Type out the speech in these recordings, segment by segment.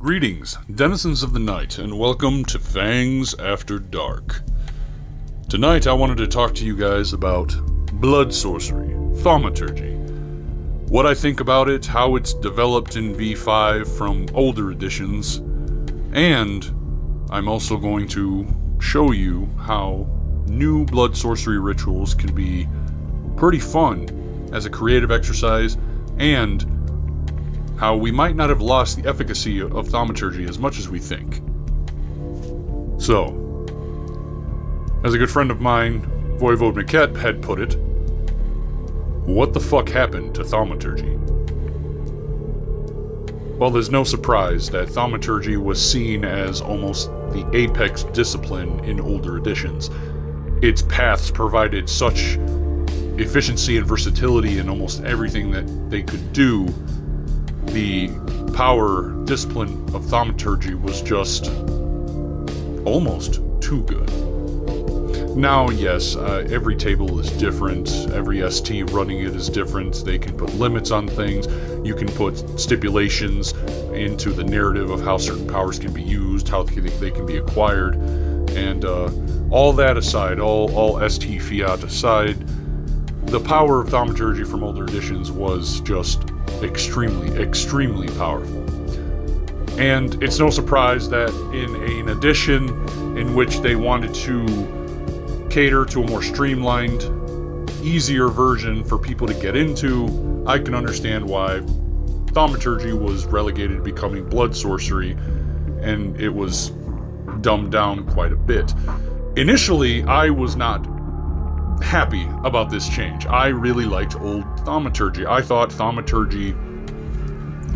Greetings, denizens of the night, and welcome to Fangs After Dark. Tonight I wanted to talk to you guys about Blood Sorcery, Thaumaturgy, what I think about it, how it's developed in V5 from older editions, and I'm also going to show you how new Blood Sorcery rituals can be pretty fun as a creative exercise, and how we might not have lost the efficacy of Thaumaturgy as much as we think. So, as a good friend of mine, Voivode Maquette, had put it, what the fuck happened to Thaumaturgy? Well, there's no surprise that Thaumaturgy was seen as almost the apex discipline in older editions. Its paths provided such efficiency and versatility in almost everything that they could do. The power discipline of Thaumaturgy was just almost too good. Now, yes, every table is different, every ST running it is different, they can put limits on things, you can put stipulations into the narrative of how certain powers can be used, how they can be acquired, and all that aside, all ST fiat aside, the power of Thaumaturgy from older editions was just extremely powerful. And it's no surprise that in an edition in which they wanted to cater to a more streamlined, easier version for people to get into, I can understand why Thaumaturgy was relegated to becoming Blood Sorcery, and it was dumbed down quite a bit. Initially, I was not happy about this change. I really liked old Thaumaturgy. I thought Thaumaturgy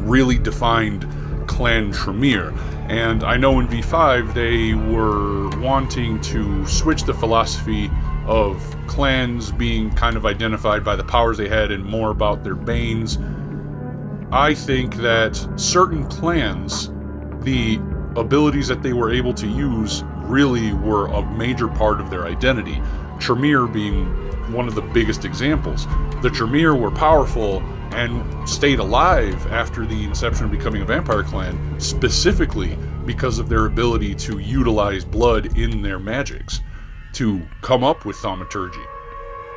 really defined Clan Tremere, and I know in V5 they were wanting to switch the philosophy of clans being kind of identified by the powers they had and more about their banes. I think that certain clans, the abilities that they were able to use really were a major part of their identity. Tremere being one of the biggest examples. The Tremere were powerful and stayed alive after the inception of becoming a vampire clan, specifically because of their ability to utilize blood in their magics, to come up with Thaumaturgy.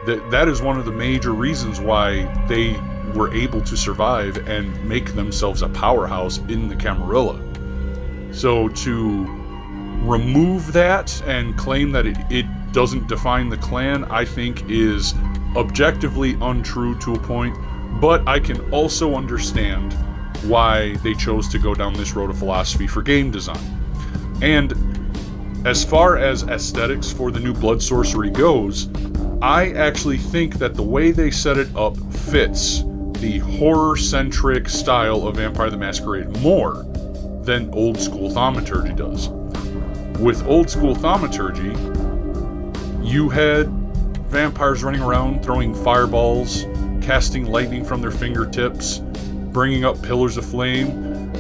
That is one of the major reasons why they were able to survive and make themselves a powerhouse in the Camarilla. So to remove that and claim that it doesn't define the clan, I think is objectively untrue to a point, but I can also understand why they chose to go down this road of philosophy for game design. And as far as aesthetics for the new Blood Sorcery goes, I actually think that the way they set it up fits the horror-centric style of Vampire the Masquerade more than old school Thaumaturgy does. With old school Thaumaturgy, you had vampires running around throwing fireballs, casting lightning from their fingertips, bringing up pillars of flame,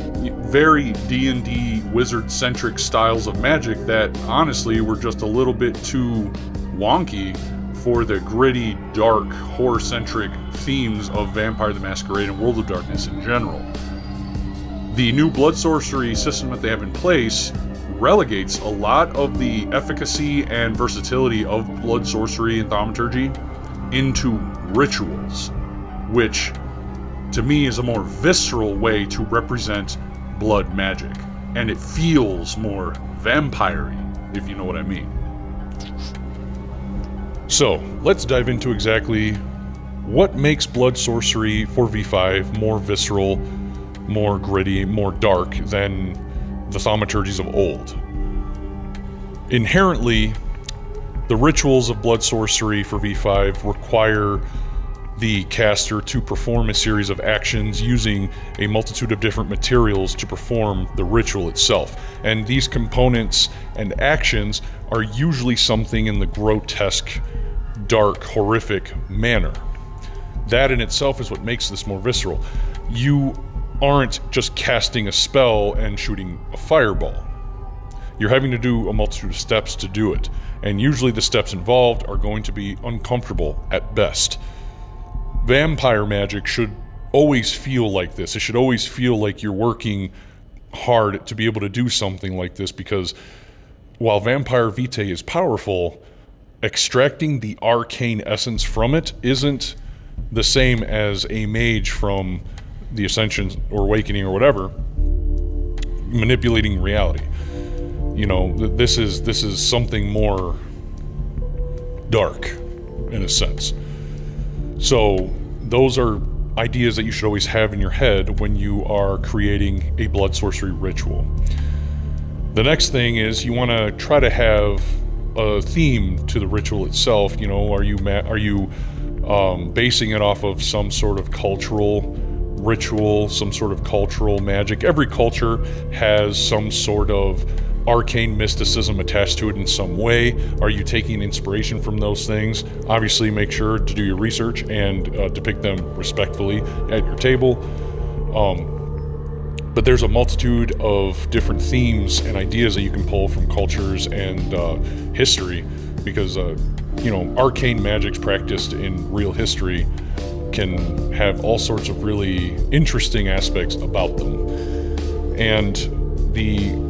very D&D wizard-centric styles of magic that honestly were just a little bit too wonky for the gritty, dark, horror-centric themes of Vampire the Masquerade and World of Darkness in general. The new Blood Sorcery system that they have in place relegates a lot of the efficacy and versatility of Blood Sorcery and Thaumaturgy into rituals, which to me is a more visceral way to represent blood magic, and it feels more vampire-y, if you know what I mean. So, let's dive into exactly what makes Blood Sorcery for V5 more visceral, more gritty, more dark than the Thaumaturgies of old. Inherently, the rituals of Blood Sorcery for V5 require the caster to perform a series of actions using a multitude of different materials to perform the ritual itself. And these components and actions are usually something in the grotesque, dark, horrific manner. That in itself is what makes this more visceral. You aren't just casting a spell and shooting a fireball. You're having to do a multitude of steps to do it, and usually the steps involved are going to be uncomfortable at best. Vampire magic should always feel like this. It should always feel like you're working hard to be able to do something like this, because while Vampire Vitae is powerful, extracting the arcane essence from it isn't the same as a mage from the Ascension or Awakening or whatever manipulating reality. You know, this is something more dark in a sense. So those are ideas that you should always have in your head when you are creating a blood sorcery ritual. The next thing is you want to try to have a theme to the ritual itself. You know, are you basing it off of some sort of cultural ritual, some sort of cultural magic? Every culture has some sort of arcane mysticism attached to it in some way. Are you taking inspiration from those things? Obviously, make sure to do your research and depict them respectfully at your table. But there's a multitude of different themes and ideas that you can pull from cultures and history, because you know, arcane magics practiced in real history can have all sorts of really interesting aspects about them. And the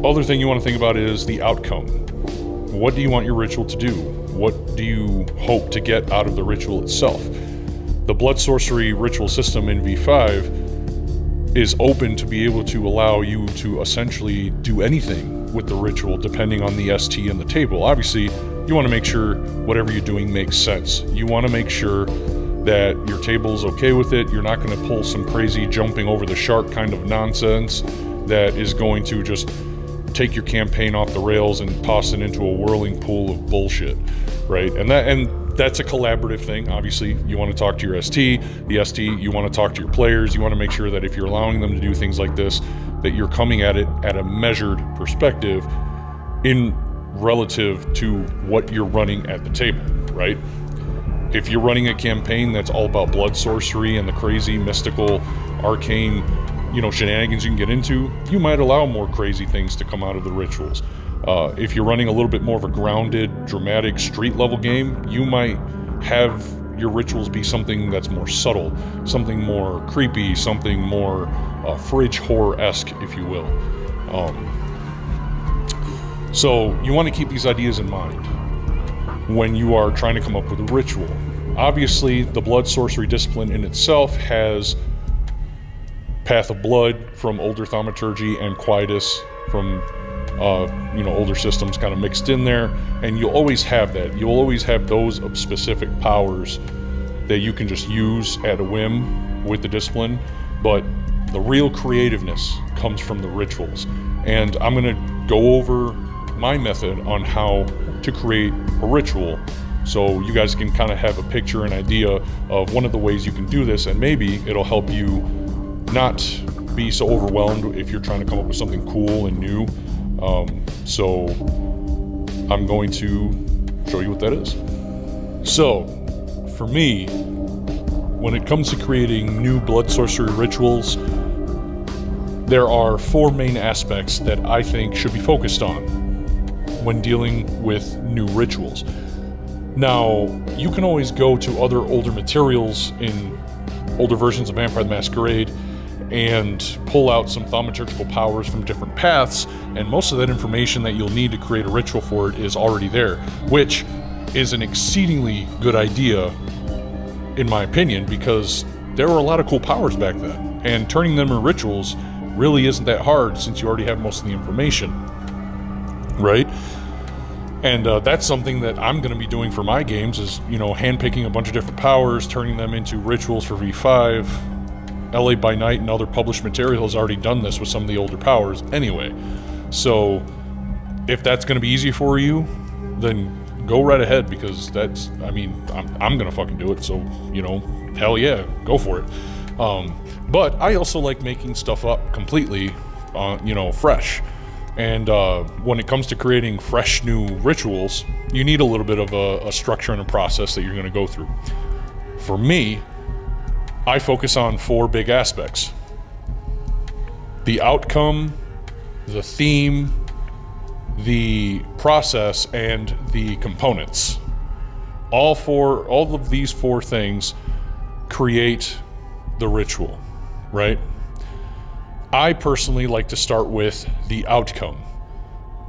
other thing you want to think about is the outcome. What do you want your ritual to do? What do you hope to get out of the ritual itself? The blood sorcery ritual system in V5 is open to be able to allow you to essentially do anything with the ritual depending on the ST and the table. Obviously, you want to make sure whatever you're doing makes sense. You want to make sure that your table's okay with it. You're not going to pull some crazy jumping over the shark kind of nonsense that is going to just take your campaign off the rails and toss it into a whirling pool of bullshit, right? And that's a collaborative thing. Obviously, you want to talk to your ST. The ST, you want to talk to your players. You want to make sure that if you're allowing them to do things like this, that you're coming at it at a measured perspective in relative to what you're running at the table, right? If you're running a campaign that's all about blood sorcery and the crazy, mystical, arcane, you know, shenanigans you can get into, you might allow more crazy things to come out of the rituals. If you're running a little bit more of a grounded, dramatic, street-level game, you might have your rituals be something that's more subtle, something more creepy, something more fridge horror-esque, if you will. So you want to keep these ideas in mind when you are trying to come up with a ritual. Obviously, the blood sorcery discipline in itself has Path of Blood from older Thaumaturgy and Quietus from you know, older systems kind of mixed in there, and you'll always have that. You'll always have those specific powers that you can just use at a whim with the discipline, but the real creativeness comes from the rituals. And I'm going to go over my method on how to create a ritual so you guys can kind of have a picture, an idea of one of the ways you can do this, and maybe it'll help you not be so overwhelmed if you're trying to come up with something cool and new. So I'm going to show you what that is. So for me, when it comes to creating new blood sorcery rituals, there are 4 main aspects that I think should be focused on when dealing with new rituals. Now, you can always go to other older materials in older versions of Vampire the Masquerade and pull out some thaumaturgical powers from different paths, and most of that information that you'll need to create a ritual for it is already there, which is an exceedingly good idea, in my opinion, because there were a lot of cool powers back then, and turning them into rituals really isn't that hard since you already have most of the information, right? And that's something that I'm going to be doing for my games is, you know, handpicking a bunch of different powers, turning them into rituals for V5. LA by Night and other published material has already done this with some of the older powers anyway. So if that's going to be easy for you, then go right ahead, because that's, I mean, I'm going to fucking do it. So, you know, hell yeah, go for it. But I also like making stuff up completely, you know, fresh. And when it comes to creating fresh new rituals, you need a little bit of a structure and a process that you're going to go through. For me, I focus on 4 big aspects: the outcome, the theme, the process, and the components. All of these 4 things create the ritual, right? I personally like to start with the outcome.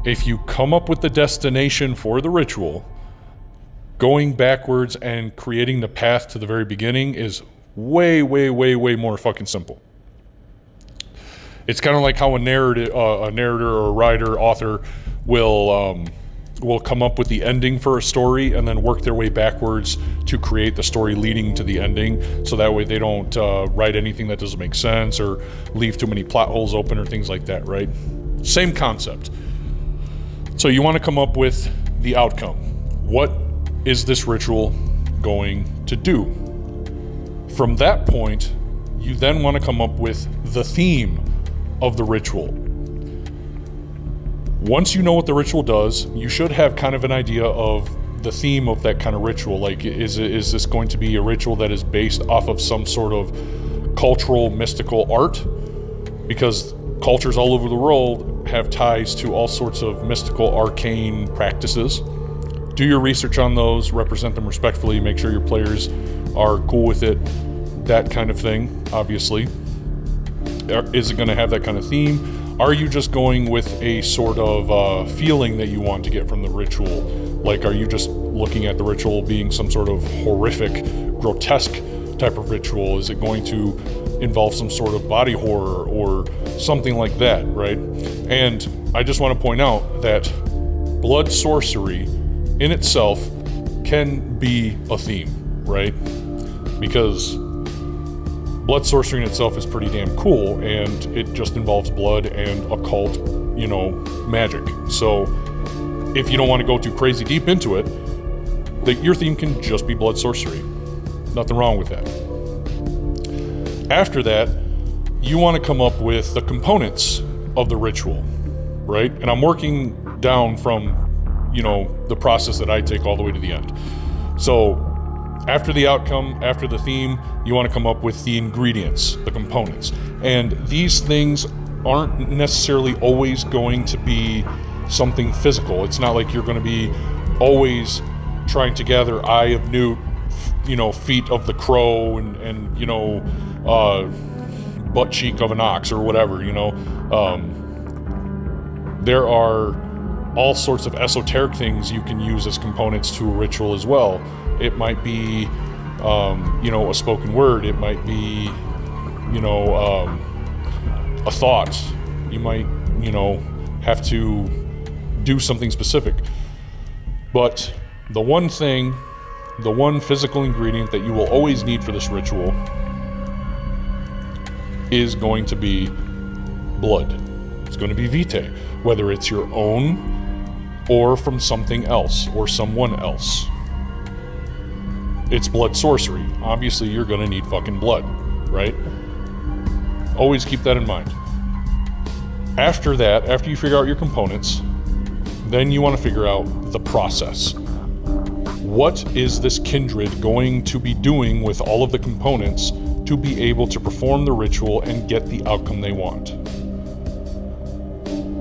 If you come up with the destination for the ritual, going backwards and creating the path to the very beginning is way, way, way, way more fucking simple. It's kind of like how a narrator or a writer, author will come up with the ending for a story and then work their way backwards to create the story leading to the ending, so that way they don't write anything that doesn't make sense or leave too many plot holes open or things like that, right? Same concept. So you want to come up with the outcome. What is this ritual going to do? From that point, you then want to come up with the theme of the ritual. Once you know what the ritual does, you should have kind of an idea of the theme of that kind of ritual. Like, is this going to be a ritual that is based off of some sort of cultural, mystical art? Because cultures all over the world have ties to all sorts of mystical, arcane practices. Do your research on those, represent them respectfully, make sure your players are cool with it, that kind of thing, obviously. Is it going to have that kind of theme? Are you just going with a sort of feeling that you want to get from the ritual? Like, are you just looking at the ritual being some sort of horrific, grotesque type of ritual? Is it going to involve some sort of body horror or something like that, right? And I just want to point out that blood sorcery in itself can be a theme, right? Because blood sorcery in itself is pretty damn cool, and it just involves blood and occult, you know, magic. So if you don't want to go too crazy deep into it, your theme can just be blood sorcery. Nothing wrong with that. After that, you want to come up with the components of the ritual, right? And I'm working down from, you know, the process that I take all the way to the end. So after the outcome, after the theme, you want to come up with the ingredients, the components. And these things aren't necessarily always going to be something physical. It's not like you're going to be always trying to gather eye of newt, you know, feet of the crow, and you know, butt cheek of an ox or whatever, you know. There are all sorts of esoteric things you can use as components to a ritual as well. It might be, you know, a spoken word. It might be, you know, a thought. You might, you know, have to do something specific. But the one thing, the one physical ingredient that you will always need for this ritual is going to be blood. It's going to be vitae, whether it's your own or from something else or someone else. It's blood sorcery. Obviously, you're going to need fucking blood, right? Always keep that in mind. After that, after you figure out your components, then you want to figure out the process. What is this kindred going to be doing with all of the components to be able to perform the ritual and get the outcome they want?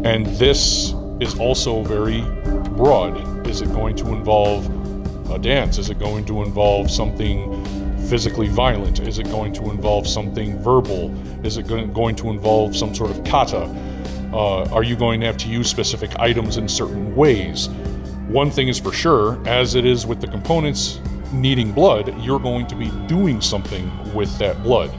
And this is also very broad. Is it going to involve a dance? Is it going to involve something physically violent? Is it going to involve something verbal? Is it going to involve some sort of kata? Are you going to have to use specific items in certain ways? One thing is for sure, as it is with the components needing blood, you're going to be doing something with that blood.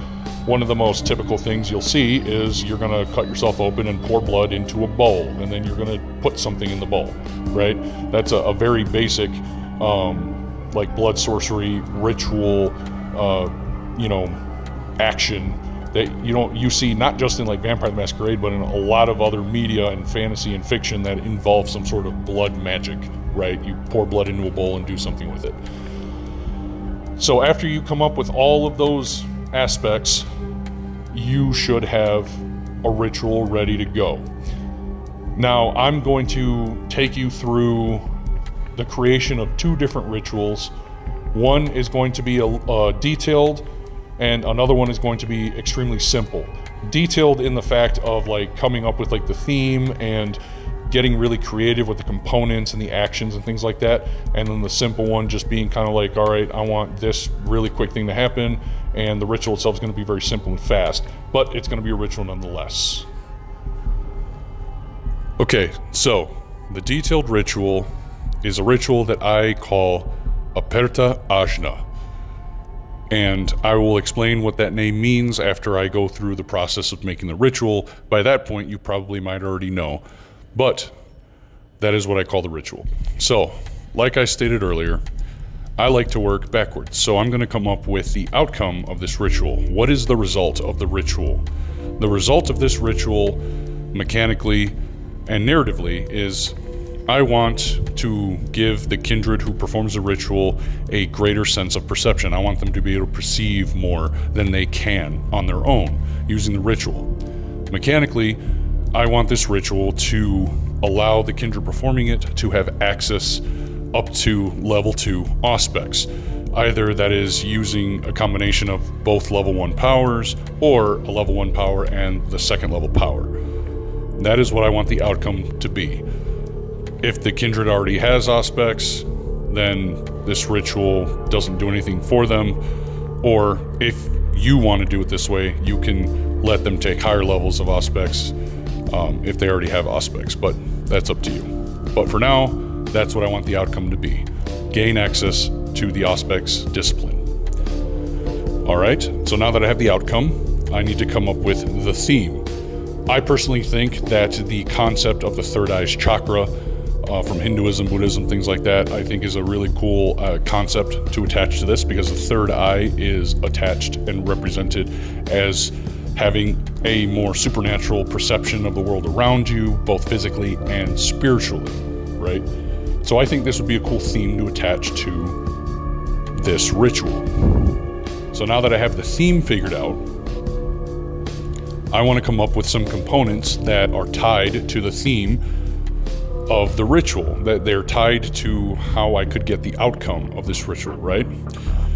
One of the most typical things you'll see is you're going to cut yourself open and pour blood into a bowl, and then you're going to put something in the bowl, right? That's a very basic, like blood sorcery ritual, you know, action that you see not just in like Vampire the Masquerade, but in a lot of other media and fantasy and fiction that involve some sort of blood magic, right? You pour blood into a bowl and do something with it. So after you come up with all of those aspects, you should have a ritual ready to go. Now, I'm going to take you through the creation of two different rituals. One is going to be detailed, and another one is going to be extremely simple. Detailed in the fact of like coming up with like the theme and getting really creative with the components and the actions and things like that, and then the simple one just being kind of like, all right, I want this really quick thing to happen, and the ritual itself is going to be very simple and fast, but it's going to be a ritual nonetheless. Okay, so the detailed ritual is a ritual that I call Aperta Ajna, and I will explain what that name means after I go through the process of making the ritual. By that point, you probably might already know, but that is what I call the ritual. So, like I stated earlier, I like to work backwards. So I'm going to come up with the outcome of this ritual. What is the result of the ritual? The result of this ritual, mechanically and narratively, is I want to give the kindred who performs the ritual a greater sense of perception. I want them to be able to perceive more than they can on their own using the ritual. Mechanically, I want this ritual to allow the kindred performing it to have access up to level 2 aspects. Either that is using a combination of both level 1 powers, or a level 1 power and the second level power. That is what I want the outcome to be. If the kindred already has aspects, then this ritual doesn't do anything for them. Or if you want to do it this way, you can let them take higher levels of aspects if they already have aspects, but that's up to you. But for now, that's what I want the outcome to be. Gain access to the aspects discipline. Alright, so now that I have the outcome, I need to come up with the theme. I personally think that the concept of the third eye's chakra from Hinduism, Buddhism, things like that, I think is a really cool concept to attach to this, because the third eye is attached and represented as having a more supernatural perception of the world around you, both physically and spiritually, right? So I think this would be a cool theme to attach to this ritual. So now that I have the theme figured out, I want to come up with some components that are tied to the theme of the ritual, that they're tied to how I could get the outcome of this ritual, right?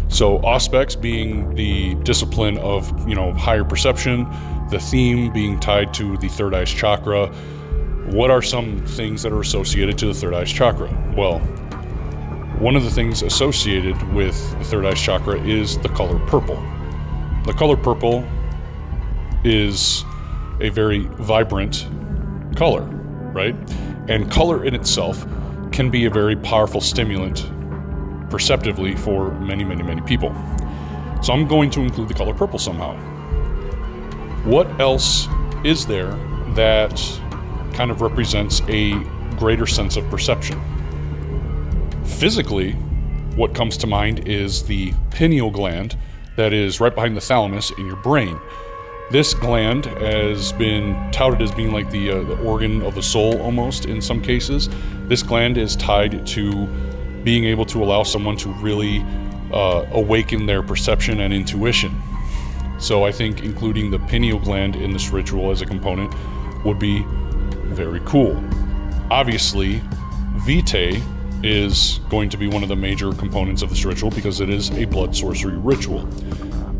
So aspects being the discipline of, higher perception, the theme being tied to the third eye's chakra. What are some things that are associated to the third eye's chakra? Well, one of the things associated with the third eye's chakra is the color purple. The color purple is a very vibrant color, right? And color in itself can be a very powerful stimulant perceptively for many, many, many people. So I'm going to include the color purple somehow. What else is there that kind of represents a greater sense of perception? Physically, what comes to mind is the pineal gland that is right behind the thalamus in your brain. This gland has been touted as being like the organ of the soul almost in some cases. This gland is tied to being able to allow someone to really awaken their perception and intuition. So I think including the pineal gland in this ritual as a component would be very cool. Obviously, vitae is going to be one of the major components of this ritual because it is a blood sorcery ritual.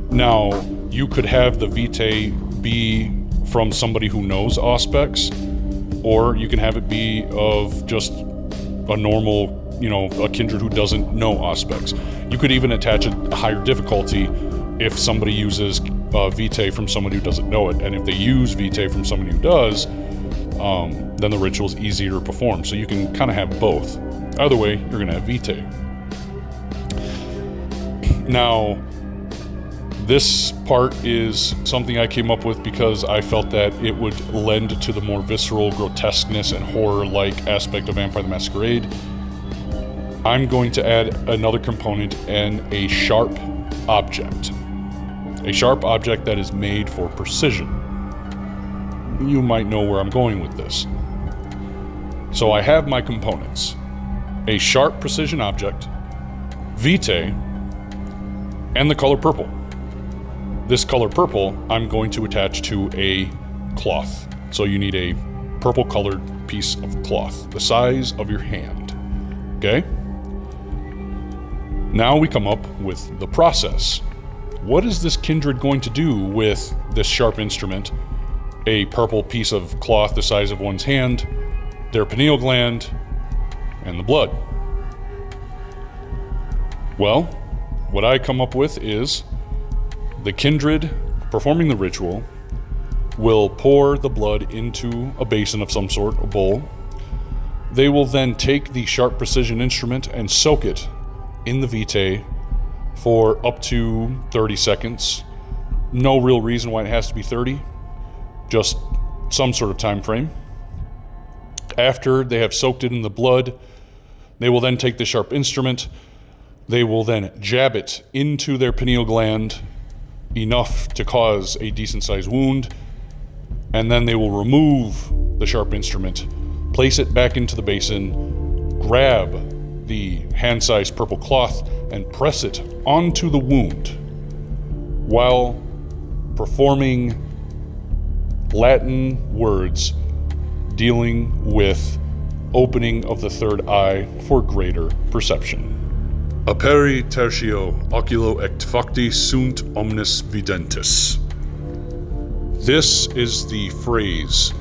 Now, you could have the vitae be from somebody who knows aspects, or you can have it be of just a normal, a kindred who doesn't know aspects. You could even attach a higher difficulty if somebody uses vitae from someone who doesn't know it, and if they use vitae from someone who does, then the ritual is easier to perform. So you can kind of have both. Either way, you're going to have vitae. Now, this part is something I came up with because I felt that it would lend to the more visceral grotesqueness and horror-like aspect of Vampire the Masquerade. I'm going to add another component and a sharp object. A sharp object that is made for precision. You might know where I'm going with this. So I have my components. A sharp precision object, vitae, and the color purple. This color purple I'm going to attach to a cloth. So you need a purple colored piece of cloth, the size of your hand. Okay? Now we come up with the process. What is this kindred going to do with this sharp instrument, a purple piece of cloth the size of one's hand, their pineal gland, and the blood. Well, what I come up with is the kindred performing the ritual will pour the blood into a basin of some sort, a bowl. They will then take the sharp precision instrument and soak it in the vitae for up to 30 seconds. No real reason why it has to be 30, just some sort of time frame. After they have soaked it in the blood, they will then take the sharp instrument. They will then jab it into their pineal gland, enough to cause a decent-sized wound, and then they will remove the sharp instrument, place it back into the basin, grab the hand-sized purple cloth, and press it onto the wound while performing Latin words dealing with opening of the third eye for greater perception. Aperi tertio oculo ect facti sunt omnis videntis. This is the phrase,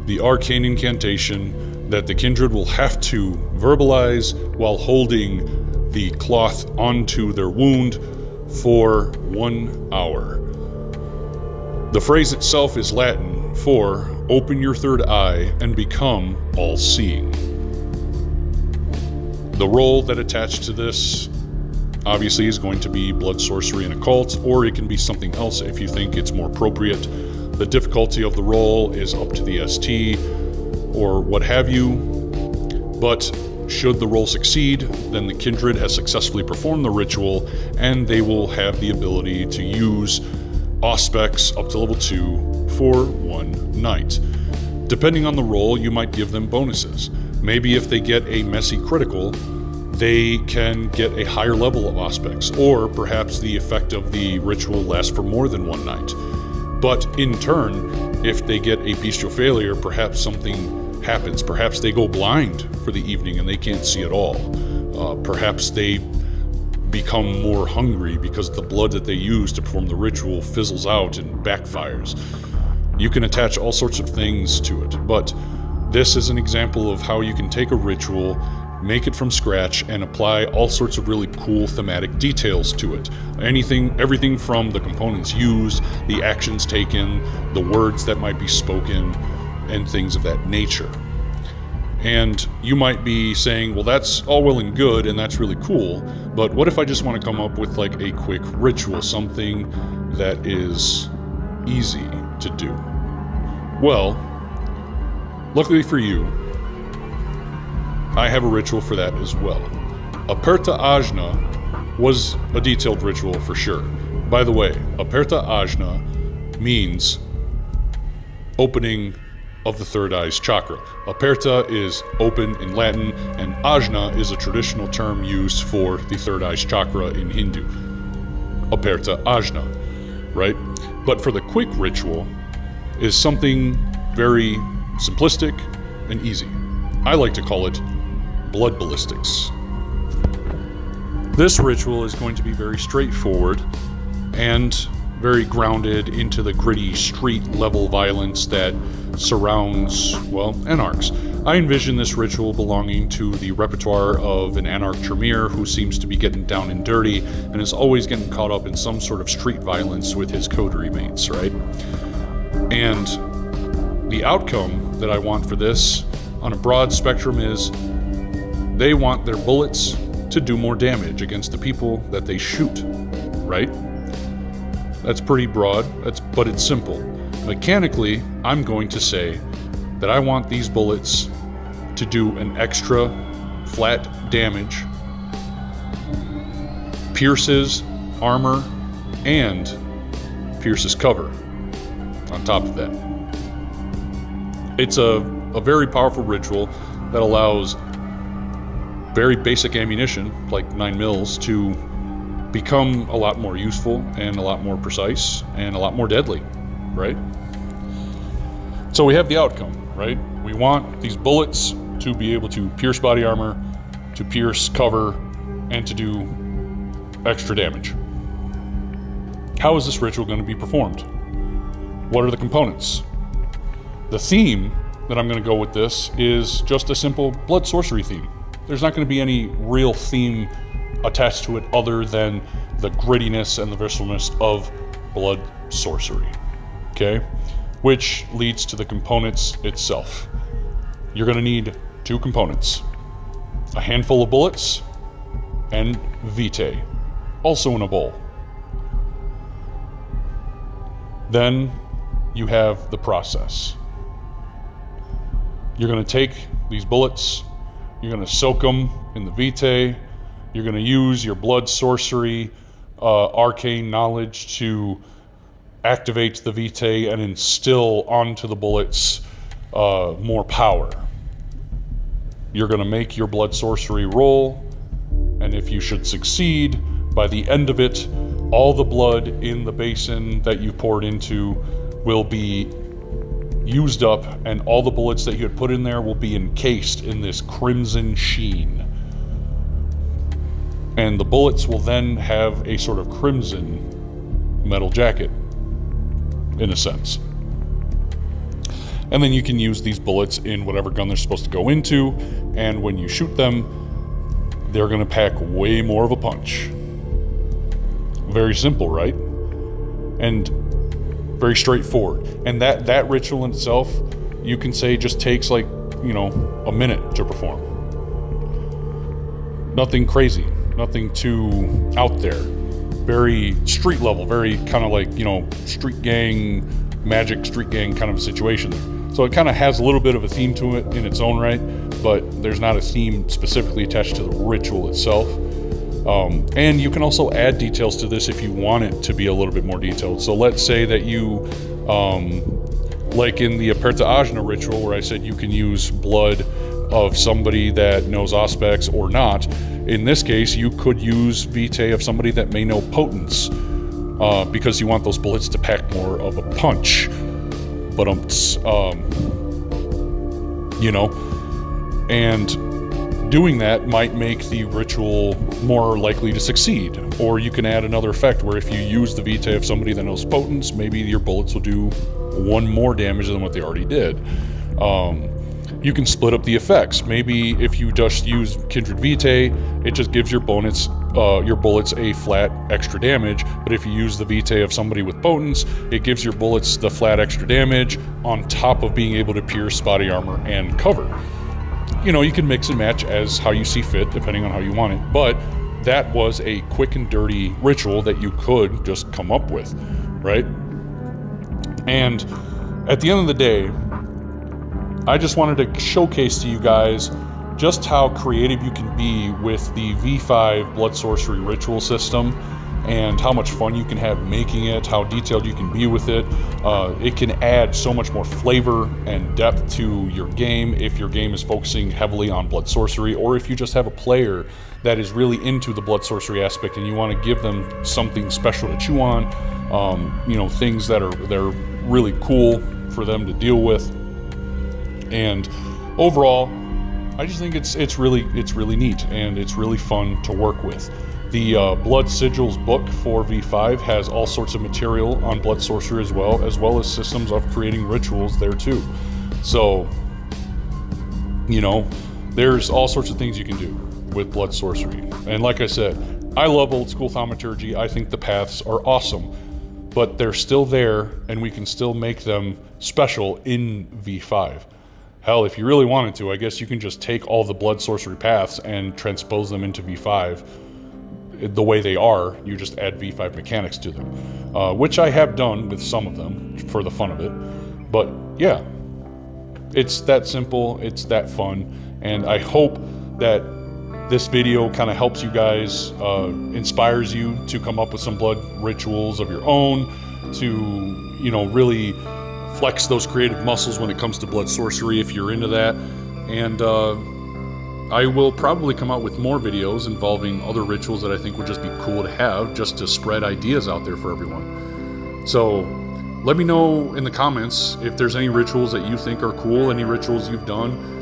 the arcane incantation that the kindred will have to verbalize while holding the cloth onto their wound for 1 hour. The phrase itself is Latin for open your third eye and become all-seeing. The role that attached to this obviously is going to be blood sorcery and occult, or it can be something else if you think it's more appropriate. The difficulty of the role is up to the ST or what have you, but should the role succeed, then the kindred has successfully performed the ritual and they will have the ability to use Auspex up to level 2 for 1 night. Depending on the role, you might give them bonuses. Maybe if they get a messy critical, they can get a higher level of Auspex, or perhaps the effect of the ritual lasts for more than 1 night. But in turn, if they get a bestial failure, perhaps something happens. Perhaps they go blind for the evening and they can't see at all. Perhaps they become more hungry because the blood that they use to perform the ritual fizzles out and backfires. You can attach all sorts of things to it, but this is an example of how you can take a ritual, make it from scratch, and apply all sorts of really cool thematic details to it. Everything from the components used, the actions taken, the words that might be spoken, and things of that nature. And you might be saying, well, that's all well and good, and that's really cool, but what if I just want to come up with like a quick ritual, something that is easy to do? Well, luckily for you, I have a ritual for that as well. Aperta Ajna was a detailed ritual for sure. By the way, Aperta Ajna means opening of the third eye's chakra. Aperta is open in Latin, and Ajna is a traditional term used for the third eye's chakra in Hindu. Aperta Ajna, right? But for the quick ritual is something very simplistic and easy. I like to call it blood ballistics. This ritual is going to be very straightforward and very grounded into the gritty street-level violence that surrounds, well, anarchs. I envision this ritual belonging to the repertoire of an anarch Tremere who seems to be getting down and dirty and is always getting caught up in some sort of street violence with his coterie mates, right? And the outcome that I want for this on a broad spectrum is they want their bullets to do more damage against the people that they shoot, right? That's pretty broad, but it's simple. Mechanically, I'm going to say that I want these bullets to do an extra flat damage, pierces armor, and pierces cover on top of that. It's a very powerful ritual that allows very basic ammunition, like 9mm, to become a lot more useful and a lot more precise and a lot more deadly, right? So we have the outcome, right? We want these bullets to be able to pierce body armor, to pierce cover, and to do extra damage. How is this ritual going to be performed? What are the components? The theme that I'm going to go with this is just a simple Blood Sorcery theme. There's not going to be any real theme attached to it other than the grittiness and the visceralness of Blood Sorcery. Okay? Which leads to the components itself. You're going to need 2 components. A handful of bullets and vitae, also in a bowl. Then you have the process. You're going to take these bullets, you're going to soak them in the vitae, you're going to use your Blood Sorcery arcane knowledge to activate the vitae and instill onto the bullets more power. You're going to make your Blood Sorcery roll, and if you should succeed, by the end of it, all the blood in the basin that you poured into will be used up, and all the bullets that you had put in there will be encased in this crimson sheen. And the bullets will then have a sort of crimson metal jacket, in a sense. And then you can use these bullets in whatever gun they're supposed to go into, and when you shoot them, they're going to pack way more of a punch. Very simple, right? And very straightforward. And that ritual in itself, you can say just takes like, you know, a minute to perform. Nothing crazy, nothing too out there. Very street level, very kind of like, you know, street gang, magic street gang kind of a situation. So it kind of has a little bit of a theme to it in its own right, but there's not a theme specifically attached to the ritual itself. And you can also add details to this if you want it to be a little bit more detailed. So let's say that you, like in the Aperta Ajna ritual where I said you can use blood of somebody that knows aspects or not. In this case, you could use vitae of somebody that may know potence, because you want those bullets to pack more of a punch. But you know, and doing that might make the ritual more likely to succeed. Or you can add another effect where if you use the vitae of somebody that knows potence, maybe your bullets will do 1 more damage than what they already did. You can split up the effects. Maybe if you just use Kindred Vitae, it just gives your bullets a flat extra damage. But if you use the vitae of somebody with potence, it gives your bullets the flat extra damage on top of being able to pierce body armor and cover. You know, you can mix and match as how you see fit, depending on how you want it. But that was a quick and dirty ritual that you could just come up with, right? And at the end of the day, I just wanted to showcase to you guys just how creative you can be with the V5 Blood Sorcery ritual system and how much fun you can have making it, how detailed you can be with it. It can add so much more flavor and depth to your game if your game is focusing heavily on Blood Sorcery, or if you just have a player that is really into the Blood Sorcery aspect and you want to give them something special to chew on, you know, things that are really cool for them to deal with. And overall, I just think it's really neat and it's really fun to work with. The Blood Sigils book for V5 has all sorts of material on Blood Sorcery as well as systems of creating rituals there too. So, you know, there's all sorts of things you can do with Blood Sorcery. And like I said, I love old school Thaumaturgy. I think the paths are awesome, but they're still there and we can still make them special in V5. Hell, if you really wanted to, I guess you can just take all the Blood Sorcery paths and transpose them into V5 the way they are. You just add V5 mechanics to them, which I have done with some of them for the fun of it. But yeah, it's that simple, it's that fun, and I hope that this video kind of helps you guys, inspires you to come up with some blood rituals of your own, to, you know, really flex those creative muscles when it comes to Blood Sorcery if you're into that. And I will probably come out with more videos involving other rituals that I think would just be cool to have, just to spread ideas out there for everyone. So let me know in the comments if there's any rituals that you think are cool, any rituals you've done.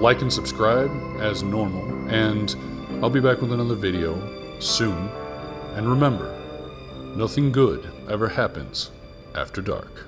Like and subscribe as normal, and I'll be back with another video soon. And remember, nothing good ever happens after dark.